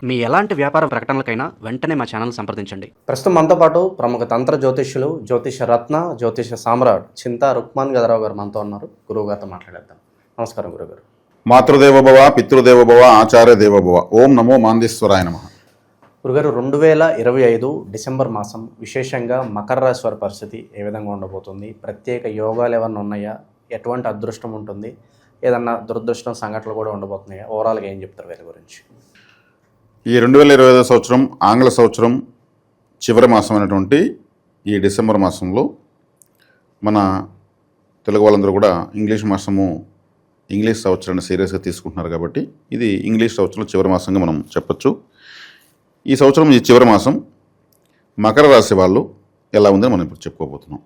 మీ ఎలాంటి వ్యాపార ప్రకటనలకైనా వెంటనే మా ఛానల్ సంప్రదించండి. ప్రస్తుతం మనతో పాటు ప్రముఖ తంత్ర జ్యోతిష్యులు, జ్యోతిష రత్న, జ్యోతిష సామ్రాట్ చింతా రుక్మాన్ గదరావు గారు మనతో ఉన్నారు. గురువు గారితో మాట్లాడేద్దాం. నమస్కారం గురుగారు. మాతృదేవోభవ, పితృదేవోభవ, ఆచార్య దేవోభవ. ఓం నమో మాందేశ్వరాయ నమః. గురుగారు, 2025 డిసెంబర్ మాసం విశేషంగా మకర రాశి వారి పరిస్థితి ఏ విధంగా ఉండబోతుంది? ప్రత్యేక యోగాలు ఏమన్నా ఉన్నాయా? ఎటువంటి అదృష్టం ఉంటుంది? ఏదన్నా దురదృష్టం సంఘటనలు కూడా ఉండబోతున్నాయా? ఓవరాల్గా ఏం చెప్తారు వీరి గురించి? ఈ 2025 సంవత్సరం ఆంగ్ల సంవత్సరం చివరి మాసమైనటువంటి ఈ డిసెంబర్ మాసంలో మన తెలుగు వాళ్ళందరూ కూడా ఇంగ్లీష్ సంవత్సరాన్ని సీరియస్గా తీసుకుంటున్నారు కాబట్టి ఇది ఇంగ్లీష్ సంవత్సరం చివరి మాసంగా మనం చెప్పచ్చు. ఈ సంవత్సరం ఈ చివరి మాసం మకర రాశి వాళ్ళు ఎలా ఉందని మనం ఇప్పుడు చెప్పుకోబోతున్నాం.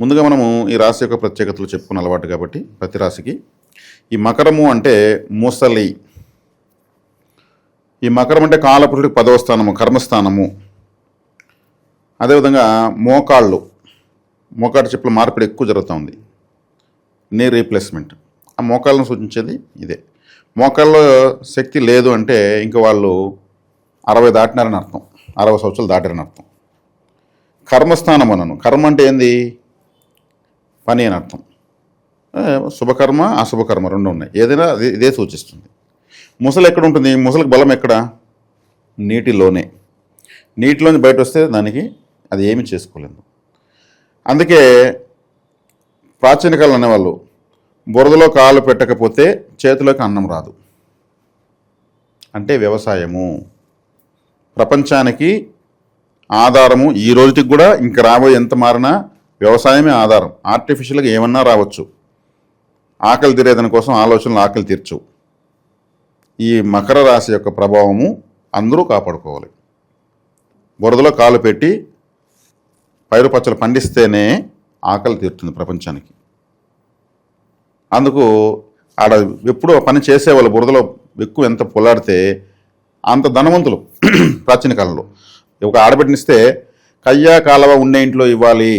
ముందుగా మనము ఈ రాశి యొక్క ప్రత్యేకతలు చెప్పుకున్న అలవాటు కాబట్టి ప్రతి రాశికి ఈ మకరము అంటే ముసలి. ఈ మకరం అంటే కాలపురుషుడికి 10వ స్థానము, కర్మస్థానము. అదేవిధంగా మోకాటి చెప్పుల మార్పిడి ఎక్కువ జరుగుతూ ఉంది, నీ రీప్లేస్మెంట్. ఆ మోకాళ్ళను సూచించేది ఇదే. మోకాళ్ళలో శక్తి లేదు అంటే ఇంకా వాళ్ళు 60 దాటినారని అర్థం, 60 సంవత్సరాలు దాటారని అర్థం. కర్మస్థానం అన్నాను. కర్మ అంటే ఏంది? పని అని అర్థం. శుభకర్మ, అశుభకర్మ రెండు ఉన్నాయి. ఏదైనా ఇదే సూచిస్తుంది. ముసలి ఎక్కడ ఉంటుంది? ముసలికి బలం ఎక్కడ? నీటిలోనే. నీటిలోంచి బయట వస్తే దానికి అది ఏమీ చేసుకోలేదు. అందుకే ప్రాచీన కాలం అనేవాళ్ళు బురదలో కాలు పెట్టకపోతే చేతిలోకి అన్నం రాదు. అంటే వ్యవసాయము ప్రపంచానికి ఆధారము. ఈ రోజుకి కూడా ఇంకా రాబోయే ఎంత మారినా వ్యవసాయమే ఆధారం. ఆర్టిఫిషియల్గా ఏమన్నా రావచ్చు. ఆకలి తీరేదని కోసం ఆలోచనలు ఆకలి తీర్చవు. ఈ మకర రాశి యొక్క ప్రభావము అందరూ కాపాడుకోవాలి. బురదలో కాలు పెట్టి పైరు పచ్చలు పండిస్తేనే ఆకలి తీరుతుంది ప్రపంచానికి. అందుకు ఆడ ఎప్పుడూ పని చేసేవాళ్ళు బురదలో ఎక్కువ ఎంత పొలాడితే అంత ధనవంతులు. ప్రాచీన కాలంలో ఒక ఆడబిడ్డనిస్తే కయ్యా కాలవ ఉండే ఇంట్లో ఇవ్వాలి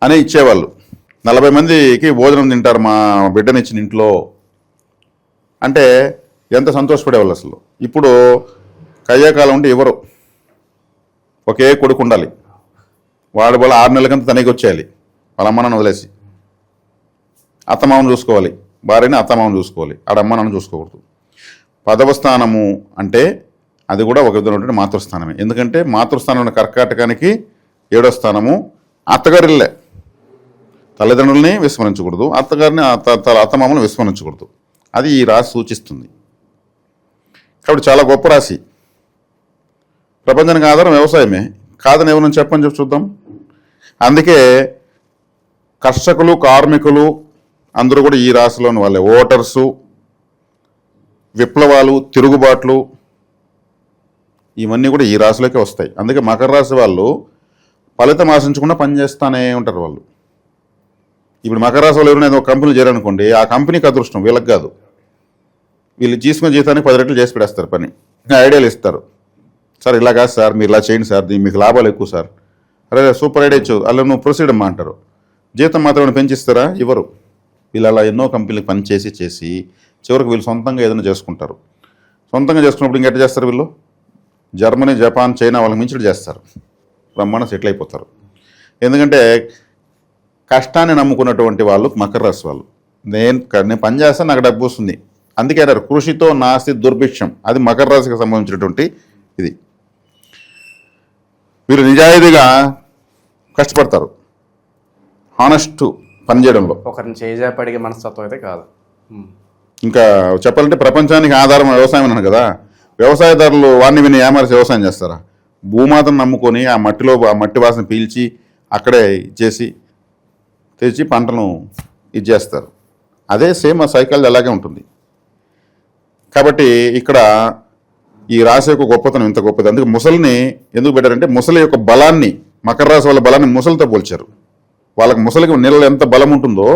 అని ఇచ్చేవాళ్ళు. 40 మందికి భోజనం తింటారు మా బిడ్డనిచ్చిన ఇంట్లో అంటే ఎంత సంతోషపడేవాళ్ళు అసలు. ఇప్పుడు కయ్యాకాలం ఉంటే ఎవరు, ఒకే కొడుకు ఉండాలి. వాడి వల్ల 6 నెలలకంతా తనకి వచ్చేయాలి. వాళ్ళ అమ్మ నాన్న వదిలేసి అత్తమామను చూసుకోవాలి, భార్యని అత్తమామను చూసుకోవాలి, ఆడమ్మ నాన్న చూసుకోకూడదు. 10వ స్థానము అంటే అది కూడా ఒక విధమైనటువంటి మాతృస్థానమే. ఎందుకంటే మాతృస్థానం కర్కాటకానికి 7వ స్థానము. అత్తగారిల్లే. తల్లిదండ్రులని విస్మరించకూడదు, అత్తగారిని అత్తమామను విస్మరించకూడదు. అది ఈ రాశి సూచిస్తుంది. కాబట్టి చాలా గొప్ప రాశి. ప్రపంచానికి ఆధారం వ్యవసాయమే. కాదని ఎవరైనా చెప్పని చూద్దాం. అందుకే కర్షకులు, కార్మికులు అందరూ కూడా ఈ రాశిలోని వాళ్ళే. ఓటర్సు, విప్లవాలు, తిరుగుబాట్లు ఇవన్నీ కూడా ఈ రాశిలోకే వస్తాయి. అందుకే మకర రాశి వాళ్ళు ఫలితం ఆశించకుండా పనిచేస్తూనే ఉంటారు వాళ్ళు. ఇప్పుడు మకర రాశి వాళ్ళు ఎవరైనా ఒక కంపెనీలు చేయాలనుకోండి, ఆ కంపెనీకి అదృష్టం, వీళ్ళకి కాదు. వీళ్ళు తీసుకున్న జీతానికి 10 రెట్లు చేసి పెడేస్తారు పని. ఐడియాలు ఇస్తారు. సార్ ఇలా కాదు సార్, మీరు ఇలా చేయండి సార్, మీకు లాభాలు ఎక్కువ సార్. అరే సూపర్ ఐడియా ఇచ్చు, అలా నువ్వు ప్రొసీడ్ అమ్మా అంటారు. జీతం మాత్రం పెంచిస్తారా? ఇవ్వరు. వీళ్ళు అలా ఎన్నో కంపెనీలకు పని చేసి చివరికి వీళ్ళు సొంతంగా ఏదైనా చేసుకుంటారు. సొంతంగా చేసుకున్నప్పుడు ఇంకెట్లా చేస్తారు వీళ్ళు? జర్మనీ, జపాన్, చైనా వాళ్ళకి మించి చేస్తారు. బ్రహ్మాండ సెటిల్ అయిపోతారు. ఎందుకంటే కష్టాన్ని నమ్ముకున్నటువంటి వాళ్ళు మకర రాశి వాళ్ళు. నేను పని చేస్తాను, నాకు డబ్బు వస్తుంది. అందుకే అన్నారు కృషితో నాస్తి దుర్భిక్షం. అది మకర రాశికి సంబంధించినటువంటి ఇది. వీరు నిజాయితీగా కష్టపడతారు, హానెస్ట్ పనిచేయడంలో. ఒకరిని చేజాపడిగే మనస్తత్వం అయితే కాదు. ఇంకా చెప్పాలంటే ప్రపంచానికి ఆధారం వ్యవసాయం అన్నాను కదా. వ్యవసాయదారులు వాడిని విని ఏమారిసి వ్యవసాయం చేస్తారా? భూమాతను నమ్ముకొని ఆ మట్టి వాసన పీల్చి అక్కడే చేసి తెచ్చి పంటను ఇది చేస్తారు. అదే సేమ్ ఆ సైకిల్ అలాగే ఉంటుంది. కాబట్టి ఇక్కడ ఈ రాశి యొక్క గొప్పతనం ఇంత గొప్పది. అందుకే ముసలిని ఎందుకు పెట్టారంటే ముసలి యొక్క బలాన్ని, మకర రాశి వాళ్ళ బలాన్ని ముసలితో పోల్చారు. వాళ్ళకి ముసలికి నీళ్ళలో ఎంత బలం ఉంటుందో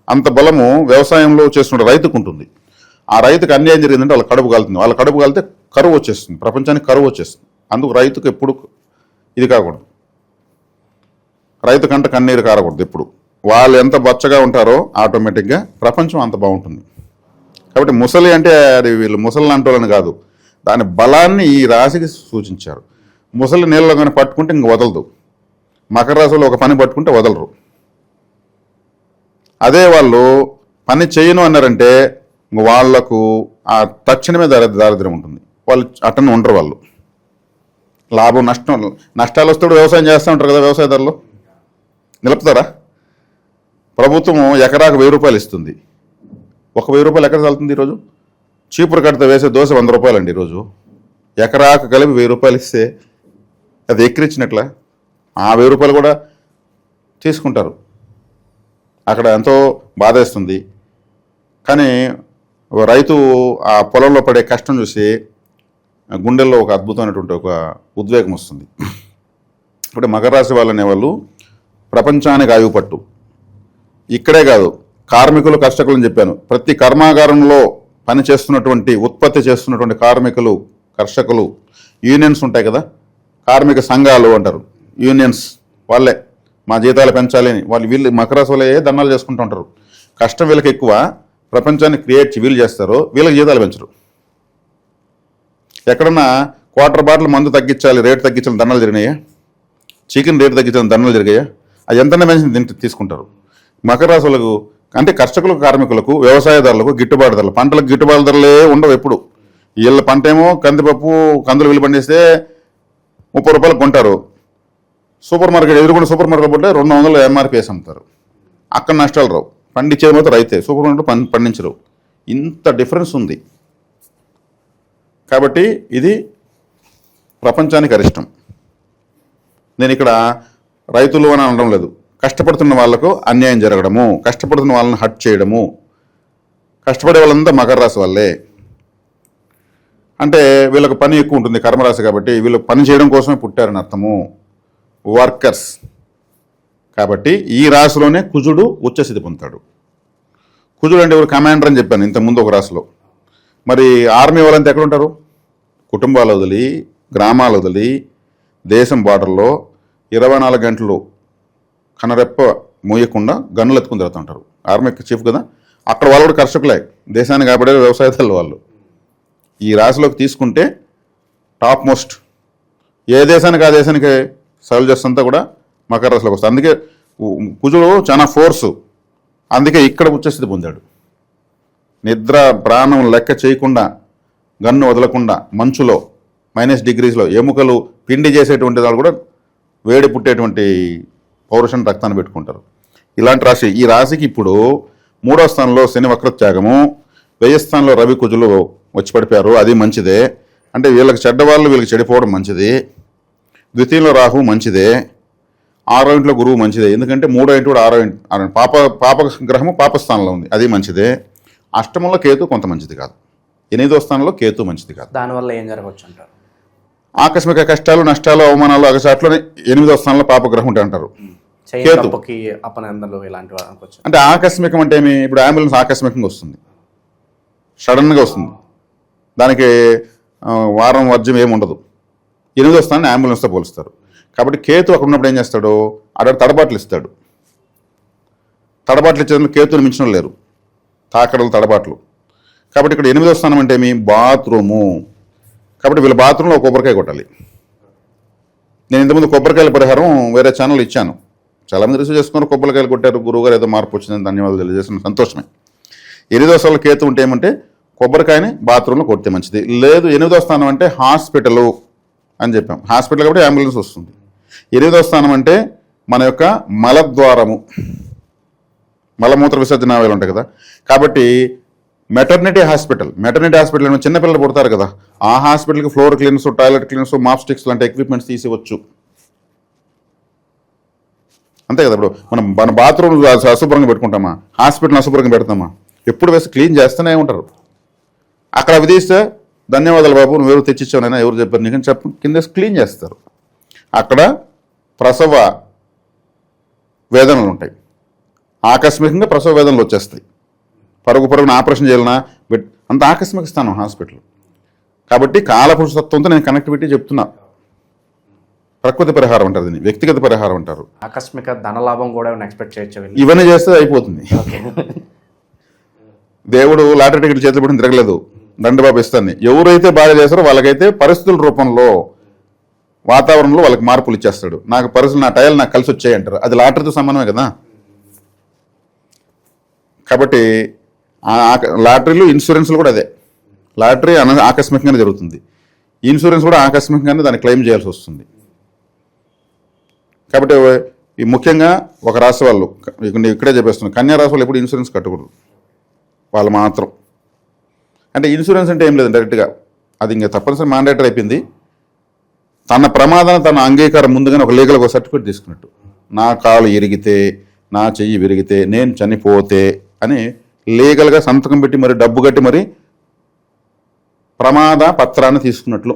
అంత బలము వ్యవసాయంలో చేస్తున్న రైతుకు ఉంటుంది. ఆ రైతుకు అన్యాయం జరిగిందంటే వాళ్ళ కడుపు కాలుతుంది. వాళ్ళ కడుపు కాలితే కరువు వచ్చేస్తుంది, ప్రపంచానికి కరువు వచ్చేస్తుంది. అందుకు రైతుకు ఎప్పుడు ఇది కాకూడదు, రైతు కంట కన్నీరు కారకూడదు ఎప్పుడు. వాళ్ళు ఎంత బచ్చగా ఉంటారో ఆటోమేటిక్గా ప్రపంచం అంత బాగుంటుంది. కాబట్టి ముసలి అంటే అది వీళ్ళు ముసలి అంటోళ్ళని కాదు, దాని బలాన్ని ఈ రాశికి సూచించారు. ముసలి నీళ్ళలో కానీ పట్టుకుంటే ఇంక వదలదు. మకర రాశిలో ఒక పని పట్టుకుంటే వదలరు. అదే వాళ్ళు పని చేయను అన్నారంటే వాళ్లకు ఆ తక్షణమే దారిద్ర్యం ఉంటుంది. వాళ్ళు అట్టనే ఉండరు. వాళ్ళు లాభం నష్టాలు వస్తాడు వ్యవసాయం చేస్తూ ఉంటారు కదా. వ్యవసాయదారులు నిలుపుతారా? ప్రభుత్వం ఎకరాకు 1000 రూపాయలు ఇస్తుంది. 1000 రూపాయలు ఎక్కడ చల్లుతుంది ఈరోజు? చీపురు కడితే వేసే దోశ 100 రూపాయలు అండి ఈరోజు. ఎకరాకు కలిపి 1000 రూపాయలు ఇస్తే అది ఎక్కిరించినట్ల ఆ 1000 రూపాయలు కూడా తీసుకుంటారు. అక్కడ ఎంతో బాధేస్తుంది. కానీ రైతు ఆ పొలంలో పడే కష్టం చూసి గుండెల్లో ఒక అద్భుతమైనటువంటి ఒక ఉద్వేగం వస్తుంది. ఇప్పుడు మకర రాశి వాళ్ళు అనేవాళ్ళు ప్రపంచానికి ఆయుపట్టు. ఇక్కడే కాదు, కార్మికులు కర్షకులు అని చెప్పాను. ప్రతి కర్మాగారంలో పని చేస్తున్నటువంటి ఉత్పత్తి చేస్తున్నటువంటి కార్మికులు కర్షకులు యూనియన్స్ ఉంటాయి కదా, కార్మిక సంఘాలు అంటారు, యూనియన్స్ వాళ్ళే మా జీతాలు పెంచాలి అని వీళ్ళు మకర రాశి వాళ్ళే ధర్నాలు చేసుకుంటూ ఉంటారు. కష్టం వీళ్ళకి ఎక్కువ, ప్రపంచాన్ని క్రియేట్ వీళ్ళు చేస్తారు, వీళ్ళకి జీతాలు పెంచరు. ఎక్కడన్నా క్వార్టర్ బాటిల్ మందు తగ్గించాలి, రేటు తగ్గించాలి ధర్నాలు జరిగినాయా? చికెన్ రేటు తగ్గించాలని ధర్నాలు జరిగాయా? అది ఎంతనే పెంచి తీసుకుంటారు. మకర రాశి వాళ్ళకు అంటే కర్షకులకు, కార్మికులకు, వ్యవసాయదారులకు గిట్టుబాటు ధరలు, పంటలకు గిట్టుబాటు ధరలే ఉండవు ఎప్పుడు. వీళ్ళ పంట ఏమో కందులు వీళ్ళు పండిస్తే 30 రూపాయలు కొంటారు. సూపర్ మార్కెట్ ఎదురుకుండా సూపర్ మార్కెట్ పోతే 200 ఎంఆర్పీ వేసి అమ్ముతారు. అక్కడ నష్టాలు రావు. పండించేది మాత్రం రైతే, సూపర్ మార్కెట్ పండించరు. ఇంత డిఫరెన్స్ ఉంది. కాబట్టి ఇది ప్రపంచానికి అరిష్టం. నేను ఇక్కడ రైతులు అని అనడం లేదు. కష్టపడుతున్న వాళ్లకు అన్యాయం జరగడము, కష్టపడుతున్న వాళ్ళని హట్ చేయడము, కష్టపడే వాళ్ళంతా మకర రాశి వాళ్ళే. అంటే వీళ్ళకి పని ఎక్కువ ఉంటుంది, కర్మరాశి కాబట్టి వీళ్ళు పని చేయడం కోసమే పుట్టారని అర్థము, వర్కర్స్. కాబట్టి ఈ రాశిలోనే కుజుడు ఉచ్చస్థితి పొందుతాడు. కుజుడు అంటే ఎవరు? కమాండర్ అని చెప్పాను ఇంతకుముందు ఒక రాశిలో. మరి ఆర్మీ వాళ్ళంతా ఎక్కడ ఉంటారు? కుటుంబాలు వదిలి, గ్రామాలు వదిలి, దేశం బార్డర్లో 24 గంటలు కనరెప్ప మోయకుండా గన్నులు ఎత్తుకుని తిరుగుతుంటారు. ఆర్మీకి చీఫ్ కదా. అక్కడ వాళ్ళు కూడా కర్షకులే, దేశాన్ని కాపాడే వ్యవసాయదారులు వాళ్ళు. ఈ రాశిలోకి తీసుకుంటే టాప్ మోస్ట్ ఏ దేశానికి ఆ దేశానికి సోల్జర్స్ అంతా కూడా మకర రాశిలోకి వస్తారు. అందుకే కుజుడు చాలా ఫోర్సు. అందుకే ఇక్కడ ఉచ్చస్థితి పొందాడు. నిద్ర ప్రాణం లెక్క చేయకుండా, గన్ను వదలకుండా, మంచులో -డిగ్రీస్లో ఎముకలు పిండి చేసేటువంటి వాళ్ళు కూడా వేడి పుట్టేటువంటి పౌరుషాన్ని రక్తాన్ని పెట్టుకుంటారు. ఇలాంటి రాశి. ఈ రాశికి ఇప్పుడు 3వ స్థానంలో శని వక్రత్యాగము, 10వ స్థానంలో రవి కుజులు వచ్చి పడిపోయారు. అది మంచిదే. అంటే వీళ్ళకి చెడ్డవాళ్ళు వీళ్ళకి చెడిపోవడం మంచిది. ద్వితీయంలో రాహు మంచిదే. 6వ ఇంట్లో గురువు మంచిదే. ఎందుకంటే 3వ ఇంటి కూడా 6వ ఇంటి పాప గ్రహము పాపస్థానంలో ఉంది, అది మంచిదే. అష్టమంలో కేతు కొంత మంచిది కాదు. 8వ స్థానంలో కేతు మంచిది కాదు. దానివల్ల ఏం జరగవచ్చు అంటారు? ఆకస్మిక కష్టాలు, నష్టాలు, అవమానాలు, అగసాట్లు 8వ స్థానంలో పాపగ్రహం ఉంటాయి అంటారు. కేతు అపనందలు ఇలాంటివి అనుకోవచ్చు. అంటే ఆకస్మికం అంటే ఏమి? ఇప్పుడు అంబులెన్స్ ఆకస్మికంగా వస్తుంది, సడన్గా వస్తుంది, దానికి వారం వర్జ్యం ఏమి ఉండదు. 8వ స్థానాన్ని అంబులెన్స్తో పోలుస్తారు. కాబట్టి కేతు అక్కడ ఉన్నప్పుడు ఏం చేస్తాడు? అక్కడ తడబాట్లు ఇస్తాడు. తడబాట్లు ఇచ్చేందుకు కేతుని మించిన లేరు, తాకడలు, తడబాట్లు. కాబట్టి ఇక్కడ 8వ స్థానం అంటే ఏమి? బాత్రూము. కాబట్టి వీళ్ళ బాత్రూంలో ఒక కొబ్బరికాయ కొట్టాలి. నేను ఇంతకుముందు కొబ్బరికాయల పరిహారం వేరే ఛానల్ ఇచ్చాను, చాలామంది రిసీవ్ చేసుకున్నారు. కొబ్బరికాయలు కొట్టారు, గురువుగారు ఏదో మార్పు వచ్చిందని ధన్యవాదాలు తెలియజేసిన సంతోషమే. 8వ స్థానంలో కేతు ఉంటే ఏమంటే కొబ్బరికాయని బాత్రూంలో కొడితే మంచిది. లేదు 8వ స్థానం అంటే హాస్పిటల్ అని చెప్పాం. హాస్పిటల్ కాబట్టి అంబులెన్స్ వస్తుంది. 8వ స్థానం అంటే మన యొక్క మలద్వారము, మలమూత్ర విసర్జనాలు ఉంటాయి కదా. కాబట్టి మెటర్నిటీ హాస్పిటల్ చిన్నపిల్లలు పుడతారు కదా, ఆ హాస్పిటల్కి floor cleaners, toilet cleaners, mop sticks లాంటి ఎక్విప్మెంట్స్ తీసివచ్చు. అంతే కదా. ఇప్పుడు మన బాత్రూమ్ అశుభ్రంగా పెట్టుకుంటామా? హాస్పిటల్ అశుభ్రంగా పెడతామా? ఎప్పుడు వేసి క్లీన్ చేస్తూనే ఉంటారు. అక్కడ అవి తీస్తే ధన్యవాదాలు బాబు, నువ్వు ఎవరు తెచ్చిచ్చావునైనా, ఎవరు చెప్పారు నీకని కింద క్లీన్ చేస్తారు. అక్కడ ప్రసవ వేదనలు ఉంటాయి, ఆకస్మికంగా ప్రసవ వేదనలు వచ్చేస్తాయి. పరుగున ఆపరేషన్ చేయాలన్నా అంత ఆకస్మిక స్థానం హాస్పిటల్. కాబట్టి కాలపురుషతత్వంతో నేను కనెక్టివిటీ చెప్తున్నా. ప్రకృతి పరిహారం అంటారు దీన్ని, వ్యక్తిగత పరిహారం అంటారు. ఆకస్మిక ధనలాభం కూడా ఎక్స్పెక్ట్ చేయొచ్చు. ఇవన్నీ చేస్తే అయిపోతుంది. దేవుడు లాటరీ టికెట్ చేతులు పెట్టి తిరగలేదు, దండబాబు ఇస్తాను. ఎవరైతే బాగా చేస్తారో వాళ్ళకైతే పరిస్థితుల రూపంలో వాతావరణంలో వాళ్ళకి మార్పులు ఇచ్చేస్తాడు. నాకు పరిస్థితులు, నా టైల్ నాకు కలిసి వచ్చాయి అంటారు. అది లాటరీతో సమానమే కదా. కాబట్టి లాటరీలు, ఇన్సూరెన్స్లు కూడా అదే. లాటరీ ఆకస్మికంగానే జరుగుతుంది, ఇన్సూరెన్స్ కూడా ఆకస్మికంగానే దాన్ని క్లెయిమ్ చేయాల్సి వస్తుంది. కాబట్టి ఈ ముఖ్యంగా ఒక రాశి వాళ్ళు, ఇక్కడే చెప్పేస్తున్నాను, కన్యా రాశి వాళ్ళు ఎప్పుడు ఇన్సూరెన్స్ కట్టకూడదు. వాళ్ళు మాత్రం అంటే ఇన్సూరెన్స్ అంటే ఏం లేదు, డైరెక్ట్గా అది ఇంకా తప్పనిసరి మ్యాండేటరీ అయిపోయింది. తన ప్రమాదాన్ని తన అంగీకారం ముందుగానే ఒక లీగల్గా ఒక సర్టిఫికేట్ తీసుకున్నట్టు, నా కాలు ఇరిగితే, నా చెయ్యి విరిగితే, నేను చనిపోతే అని లీగల్గా సంతకం పెట్టి మరి డబ్బు కట్టి మరి ప్రమాద పత్రాన్ని తీసుకున్నట్లు.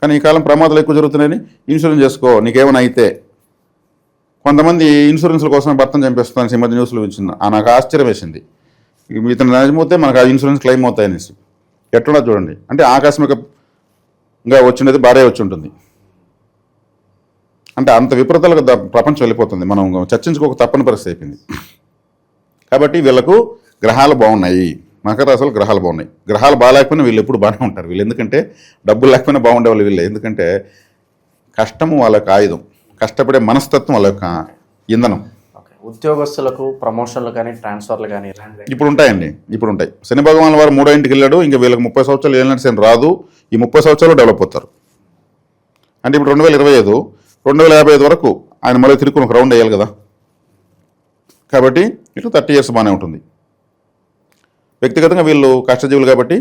కానీ ఈ కాలం ప్రమాదాలు ఎక్కువ జరుగుతున్నాయని ఇన్సూరెన్స్ చేసుకో, నీకేమైనా అయితే. కొంతమంది ఇన్సూరెన్స్ల కోసమే భర్తను చంపేస్తున్నాను ఈ మధ్య న్యూస్లో వచ్చింది. నాకు ఆశ్చర్యం వేసింది. ఇతను నిజమైతే మనకు ఆ ఇన్సూరెన్స్ క్లెయిమ్ అవుతాయనేసి. ఎట్లా చూడండి, అంటే ఆకస్మికంగా వచ్చినది భార్య వచ్చి ఉంటుంది. అంటే అంత విపరీతాలకు ప్రపంచం వెళ్ళిపోతుంది. మనం చర్చించుకోక తప్పని పరిస్థితి అయిపోయింది. కాబట్టి వీళ్ళకు గ్రహాలు బాగున్నాయి, మకర రాశులు గ్రహాలు బాగున్నాయి. గ్రహాలు బాగాలేకపోయినా వీళ్ళు ఎప్పుడు బాగానే ఉంటారు. వీళ్ళు ఎందుకంటే డబ్బులు లేకపోయినా బాగుండేవాళ్ళు వీళ్ళు. ఎందుకంటే కష్టము వాళ్ళ యొక్క ఆయుధం, కష్టపడే మనస్తత్వం వాళ్ళ యొక్క ఇంధనం. ఉద్యోగస్తులకు ప్రమోషన్లు కానీ ట్రాన్స్ఫర్లు కానీ ఇప్పుడు ఉంటాయండి, ఇప్పుడు ఉంటాయి. శని భగవాన్ వారు 3వ ఇంటికి వెళ్ళాడు. ఇంకా వీళ్ళకి 30 సంవత్సరాలు ఏళ్ళ శని రాదు. ఈ 30 సంవత్సరాలు డెవలప్ అవుతారు. అంటే ఇప్పుడు 2025, 2055 వరకు ఆయన మళ్ళీ తిరుక్కుని ఒక రౌండ్ వేయాలి కదా. కాబట్టి ఇట్లా 30 years బాగానే ఉంటుంది. వ్యక్తిగతంగా వీళ్ళు కష్టజీవులు కాబట్టి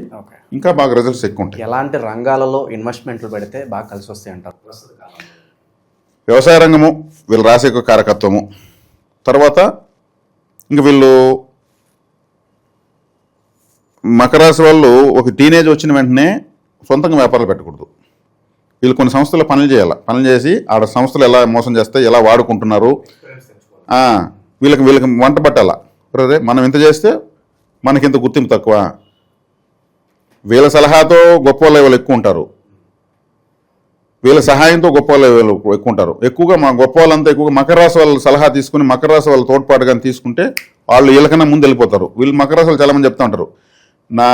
ఇంకా బాగా రిజల్ట్స్ ఎక్కువ ఉంటాయి. ఎలాంటి రంగాలలో ఇన్వెస్ట్మెంట్లు పెడితే బాగా కలిసి వస్తాయి అంటారు? వ్యవసాయ రంగము వీళ్ళు రాశి యొక్క కారకత్వము. తర్వాత ఇంక వీళ్ళు మకర రాశి వాళ్ళు ఒక టీనేజ్ వచ్చిన వెంటనే సొంతంగా వ్యాపారాలు పెట్టకూడదు. వీళ్ళు కొన్ని సంస్థల్లో పనులు చేయాలి. పనులు చేసి ఆడ సంస్థలు ఎలా మోసం చేస్తాయి, ఎలా వాడుకుంటున్నారు, వీళ్ళకి వంట పట్టాలా. రే మనం ఇంత చేస్తే మనకి ఇంత గుర్తింపు తక్కువ. వీళ్ళ సలహాతో గొప్ప వాళ్ళు ఎక్కువ ఉంటారు, వీళ్ళ సహాయంతో గొప్ప వాళ్ళు ఎక్కువ ఉంటారు. ఎక్కువగా మా గొప్ప వాళ్ళంతా ఎక్కువగా మకర రాశి వాళ్ళ సలహా తీసుకుని, మకర రాశి వాళ్ళ తోడ్పాటు కానీ తీసుకుంటే వాళ్ళు వీళ్ళకన్నా ముందు వెళ్ళిపోతారు. వీళ్ళు మకర రాశి వాళ్ళు చాలామంది చెప్తూ ఉంటారు, నా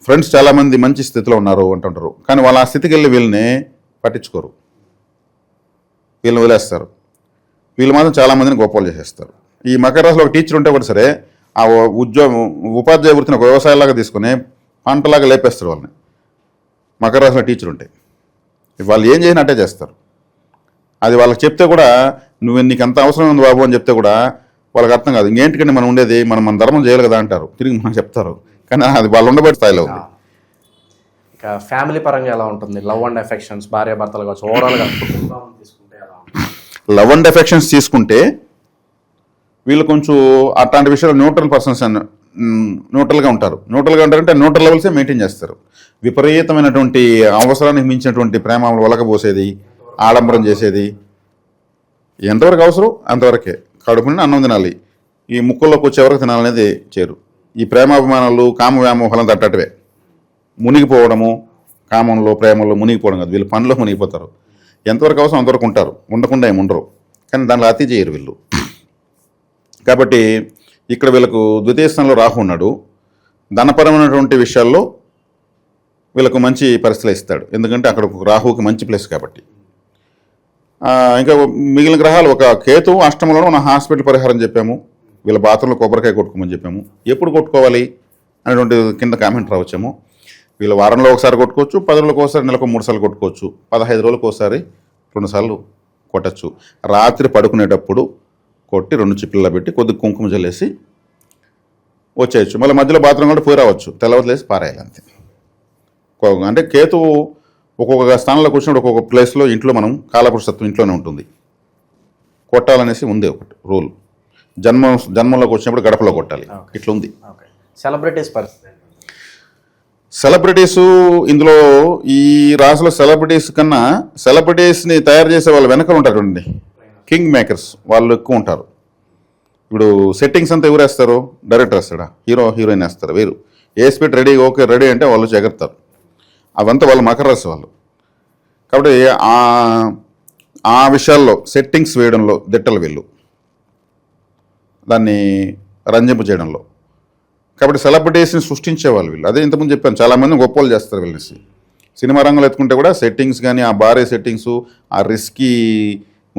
ఫ్రెండ్స్ చాలామంది మంచి స్థితిలో ఉన్నారు అంటుంటారు. కానీ వాళ్ళు ఆ స్థితికి వెళ్ళి వీళ్ళని పట్టించుకోరు, వీళ్ళని వదిలేస్తారు. వీళ్ళు మాత్రం చాలామందిని గొప్పలు చేసేస్తారు. ఈ మకర రాశిలో ఒక టీచర్ ఉంటే కూడా సరే, ఆ ఉపాధ్యాయ వృత్తిని ఒక వ్యవసాయంలాగా తీసుకుని పంటలాగా లేపేస్తారు వాళ్ళని. మకర రాశిలో టీచర్ ఉంటే వాళ్ళు ఏం చేసినట్టే చేస్తారు. అది వాళ్ళకి చెప్తే కూడా, నీకు ఎంత అవసరం ఉంది బాబు అని చెప్తే కూడా వాళ్ళకి అర్థం కాదు. ఇంకేంటికంటే మనం ఉండేది, మన ధర్మం చేయాలి కదా అంటారు, తిరిగి మనం చెప్తారు. కానీ అది వాళ్ళు ఉండబట్టి స్థాయిలో ఉంది. ఇంకా ఫ్యామిలీ పరంగా ఎలా ఉంటుంది? లవ్ అండ్ ఎఫెక్షన్స్, భార్య భర్తలు కావచ్చు, ఓవరాల్గా తీసుకుంటే ఎలా ఉంటుంది? లవ్ అండ్ ఎఫెక్షన్స్ తీసుకుంటే వీళ్ళు కొంచెం అట్లాంటి విషయాలు న్యూట్రల్ పర్సన్స్ న్యూట్రల్గా ఉంటారు. న్యూట్రల్గా ఉంటారంటే న్యూట్రల్ లెవెల్సే మెయింటైన్ చేస్తారు. విపరీతమైనటువంటి అవసరానికి మించినటువంటి ప్రేమ ఒలకబోసేది, ఆడంబరం చేసేది ఎంతవరకు అవసరం అంతవరకే. కడుపుని అన్నం తినాలి, ఈ ముక్కుల్లోకి వచ్చేవరకు తినాలనేది చేరు. ఈ ప్రేమాభిమానాలు, కామ వ్యామోహాలను తట్టటివే. మునిగిపోవడము, కామంలో ప్రేమలో మునిగిపోవడం కాదు, వీళ్ళు పనిలో మునిగిపోతారు. ఎంతవరకు అవసరం అంతవరకు ఉంటారు, ఉండకుండా ఏమి ఉండరు. కానీ దాంట్లో అతి చేయరు వీళ్ళు. కాబట్టి ఇక్కడ వీళ్ళకు ద్వితీయ స్థానంలో రాహు ఉన్నాడు. ధనపరమైనటువంటి విషయాల్లో వీళ్ళకు మంచి పరిస్థితులు ఇస్తాడు, ఎందుకంటే అక్కడ రాహుకి మంచి ప్లేస్ కాబట్టి. ఇంకా మిగిలిన గ్రహాలు, ఒక కేతు అష్టమంలో మనం హాస్పిటల్ పరిహారం చెప్పాము. వీళ్ళ బాత్రూంలో కొబ్బరికాయ కొట్టుకోమని చెప్పాము. ఎప్పుడు కొట్టుకోవాలి అనేటువంటి కింద కామెంట్ రావచ్చాము. వీళ్ళు వారంలో ఒకసారి కొట్టుకోవచ్చు, 10 రోజులకు ఒకసారి, నెలకు 3 సార్లు కొట్టుకోవచ్చు, 15 రోజులకు ఒకసారి 2 సార్లు కొట్టచ్చు. రాత్రి పడుకునేటప్పుడు కొట్టి 2 చిప్పల్లో పెట్టి కొద్ది కుంకుమ జల్లేసి వచ్చేయచ్చు. మళ్ళీ మధ్యలో బాత్రూమ్ కూడా పోయి రావచ్చు, తెల్లవదిలేసి పారేయాలి అంతే. అంటే కేతు ఒక్కొక్క స్థానంలో కూర్చున్నప్పుడు ఒక్కొక్క ప్లేస్లో ఇంట్లో మనం కాలపురుషత్వం ఇంట్లోనే ఉంటుంది. కొట్టాలనేసి ఉంది ఒకటి రూల్. జన్మంలోకి వచ్చినప్పుడు గడపలో కొట్టాలి, ఇట్లా ఉంది. సెలబ్రిటీస్ పరిస్థితి? సెలబ్రిటీసు ఇందులో ఈ రాశిలో సెలబ్రిటీస్ కన్నా సెలబ్రిటీస్ని తయారు చేసే వాళ్ళు వెనకాల ఉంటారు చూడండి, కింగ్ మేకర్స్, వాళ్ళు ఎక్కువ ఉంటారు. ఇప్పుడు సెట్టింగ్స్ అంతా ఎవరు వేస్తారు? డైరెక్టర్ వేస్తాడా? హీరోయిన్ వేస్తారు. వేరు ఏ స్పీడ్ రెడీ, ఓకే రెడీ అంటే వాళ్ళు ఎగరుతారు. అవంతా వాళ్ళు మకర రాశి వాళ్ళు. కాబట్టి ఆ విషయాల్లో సెట్టింగ్స్ వేయడంలో దిట్టలు వీళ్ళు, దాన్ని రంజింపు చేయడంలో. కాబట్టి సెలబ్రిటీస్ని సృష్టించేవాళ్ళు వీళ్ళు. అదే ఇంతకుముందు చెప్పాను, చాలామంది గొప్పలు చేస్తారు వీళ్ళని. సినిమా రంగంలో ఎత్తుకుంటే కూడా సెట్టింగ్స్ కానీ, ఆ భారీ సెట్టింగ్స్, ఆ రిస్కీ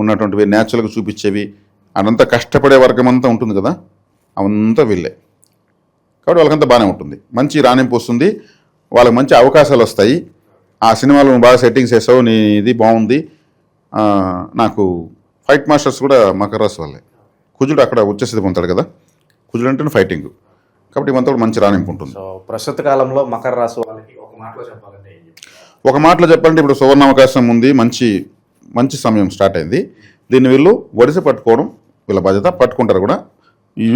ఉన్నటువంటివి న్యాచురల్గా చూపించేవి, అదంతా కష్టపడే వర్గం అంతా ఉంటుంది కదా, అవంతా వీళ్ళే. కాబట్టి వాళ్ళకంతా బాగానే ఉంటుంది, మంచి రాణింపు వస్తుంది, వాళ్ళకి మంచి అవకాశాలు వస్తాయి. ఆ సినిమాలో బాగా సెట్టింగ్స్ వేసావు, నీ ఇది బాగుంది. నాకు ఫైట్ మాస్టర్స్ కూడా మకర రాశి వాళ్ళే. కుజుడు అక్కడ ఉచ్చస్థితి పొందుతాడు కదా, కుజుడు అంటే ఫైటింగ్, కాబట్టి ఇవంతా కూడా మంచి రాణింపు ఉంటుంది. సో ప్రస్తుత కాలంలో మకర రాశి వాళ్ళకి ఒక మాటలో చెప్పాలంటే ఏం చెప్తారు? ఒక మాటలో చెప్పాలంటే ఇప్పుడు సువర్ణ అవకాశం ఉంది, మంచి మంచి సమయం స్టార్ట్ అయింది. దీన్ని వీళ్ళు ఒడిసి పట్టుకోవడం వీళ్ళ బాధ్యత, పట్టుకుంటారు కూడా.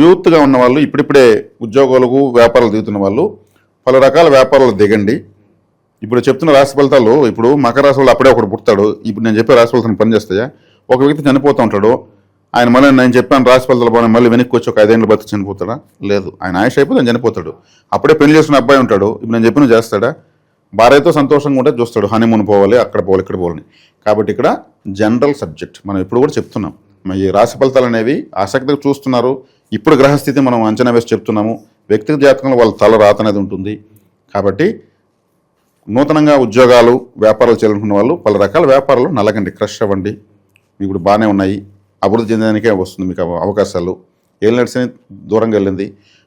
యూత్గా ఉన్న వాళ్ళు, ఇప్పుడిప్పుడే ఉద్యోగాలకు వ్యాపారాలు దిగుతున్న వాళ్ళు పలు రకాల వ్యాపారాలు దిగండి. ఇప్పుడు చెప్తున్న రాశి ఫలితాలు, ఇప్పుడు మకర రాశి వాళ్ళు అప్పుడే ఒకటి పుడతాడు, ఇప్పుడు నేను చెప్పే రాశి ఫలితాలు పనిచేస్తాయా? ఒక వ్యక్తి చనిపోతూ ఉంటాడు, ఆయన మళ్ళీ నేను చెప్పాను రాశి ఫలితాలు బాగా మళ్ళీ వెనక్కి వచ్చి ఒక 5 ఏళ్ళు బతికి చనిపోతాడా? లేదు, ఆయన ఆయుష్ అయిపోతే ఆయన చనిపోతాడు. అప్పుడే పెళ్లి చేసుకున్న అబ్బాయి ఉంటాడు, ఇప్పుడు నేను చెప్పిన చేస్తాడా? భార్యతో సంతోషంగా ఉంటే చూస్తాడు, హనీమూన్ పోవాలి, అక్కడ పోవాలి, ఇక్కడ పోవాలని. కాబట్టి ఇక్కడ జనరల్ సబ్జెక్ట్ మనం ఇప్పుడు కూడా చెప్తున్నాం. ఈ రాశి ఫలితాలు అనేవి ఆసక్తిగా చూస్తున్నారు. ఇప్పుడు గ్రహస్థితి మనం అంచనా వేసి చెప్తున్నాము. వ్యక్తిగత జాతకంలో వాళ్ళ తల రాత అనేది ఉంటుంది. కాబట్టి నూతనంగా ఉద్యోగాలు వ్యాపారాలు చేయాలనుకున్న వాళ్ళు పలు రకాల వ్యాపారాలు నలగండి, క్రష్ అవ్వండి. ఇప్పుడు బాగానే ఉన్నాయి, అభివృద్ధి చెందడానికే వస్తుంది మీకు అవకాశాలు. ఏలినట్స్ దూరంగా వెళ్ళింది.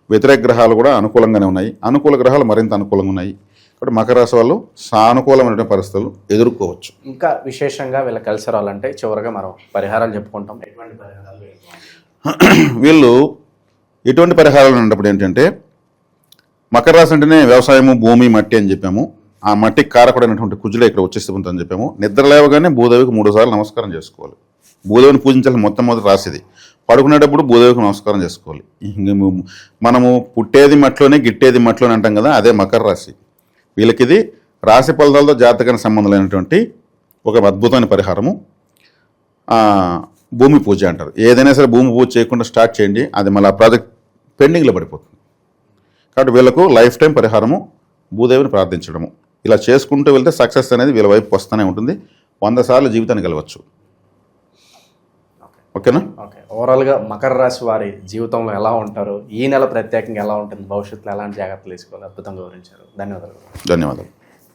వ్యతిరేక గ్రహాలు కూడా అనుకూలంగానే ఉన్నాయి, అనుకూల గ్రహాలు మరింత అనుకూలంగా ఉన్నాయి. కాబట్టి మకర రాశి వాళ్ళు సానుకూలమైన పరిస్థితులు ఎదుర్కోవచ్చు. ఇంకా విశేషంగా వీళ్ళ కలిసి రావాలంటే చివరిగా మనం పరిహారాలు చెప్పుకుంటాం. ఎటువంటి పరిహారాలు? వీళ్ళు ఎటువంటి పరిహారాలు ఉన్నప్పుడు ఏంటంటే, మకర రాశి అంటేనే వ్యవసాయము, భూమి, మట్టి అని చెప్పాము. ఆ మట్టికి కారకుడైనటువంటి కుజుడే ఇక్కడ వచ్చేస్తుందని చెప్పాము. నిద్ర లేవగానే భూదేవికి 3 సార్లు నమస్కారం చేసుకోవాలి. భూదేవిని పూజించాలి మొట్టమొదటి రాశిది. పడుకునేటప్పుడు భూదేవికి నమస్కారం చేసుకోవాలి. మనము పుట్టేది మట్లోనే గిట్టేది మట్లోనే అంటాం కదా, అదే మకర రాశి. వీళ్ళకి ఇది రాశి ఫలితాలతో జాతకానికి సంబంధం లేనటువంటి ఒక అద్భుతమైన పరిహారము భూమి పూజ అంటారు. ఏదైనా సరే భూమి పూజ చేయకుండా స్టార్ట్ చేయండి, అది మళ్ళీ ఆ ప్రాజెక్ట్ పెండింగ్లో పడిపోతుంది. కాబట్టి వీళ్ళకు లైఫ్ టైం పరిహారము భూదేవిని ప్రార్థించడము. ఇలా చేసుకుంటూ వెళ్తే సక్సెస్ అనేది వీళ్ళ వైపు వస్తూనే ఉంటుంది. 100 సార్లు జీవితాన్ని గెలవచ్చు. ఓకేనా? ఓకే. ఓవరాల్గా మకర రాశి వారి జీవితంలో ఎలా ఉంటారు, ఈ నెల ప్రత్యేకంగా ఎలా ఉంటుంది, భవిష్యత్తులో ఎలాంటి జాగ్రత్తలు తీసుకోవాలి, అద్భుతంగా వివరించారు. ధన్యవాదాలు. ధన్యవాదాలు.